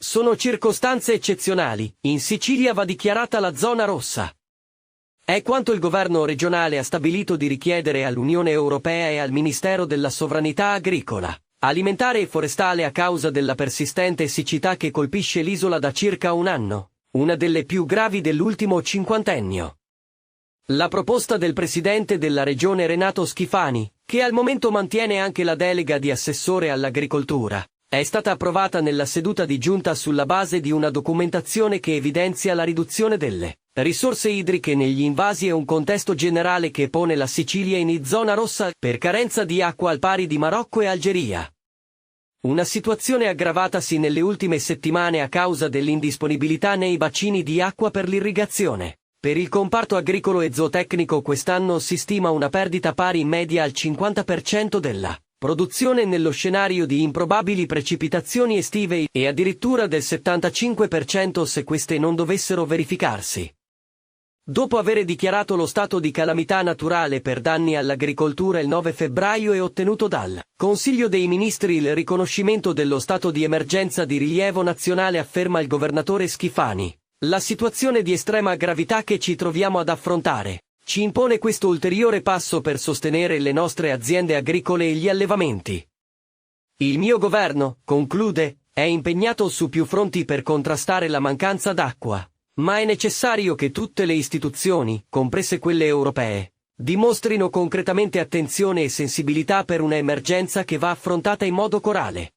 Sono circostanze eccezionali, in Sicilia va dichiarata la zona rossa. È quanto il governo regionale ha stabilito di richiedere all'Unione Europea e al Ministero della Sovranità Agricola, Alimentare e Forestale a causa della persistente siccità che colpisce l'isola da circa un anno, una delle più gravi dell'ultimo cinquantennio. La proposta del presidente della regione Renato Schifani, che al momento mantiene anche la delega di assessore all'agricoltura, è stata approvata nella seduta di giunta sulla base di una documentazione che evidenzia la riduzione delle risorse idriche negli invasi e un contesto generale che pone la Sicilia in zona rossa per carenza di acqua al pari di Marocco e Algeria. Una situazione aggravatasi nelle ultime settimane a causa dell'indisponibilità nei bacini di acqua per l'irrigazione. Per il comparto agricolo e zootecnico quest'anno si stima una perdita pari in media al 50% della produzione nello scenario di improbabili precipitazioni estive e addirittura del 75% se queste non dovessero verificarsi. Dopo aver dichiarato lo stato di calamità naturale per danni all'agricoltura il 9 febbraio e ottenuto dal Consiglio dei Ministri il riconoscimento dello stato di emergenza di rilievo nazionale, afferma il governatore Schifani, la situazione di estrema gravità che ci troviamo ad affrontare ci impone questo ulteriore passo per sostenere le nostre aziende agricole e gli allevamenti. Il mio governo, conclude, è impegnato su più fronti per contrastare la mancanza d'acqua, ma è necessario che tutte le istituzioni, comprese quelle europee, dimostrino concretamente attenzione e sensibilità per una emergenza che va affrontata in modo corale.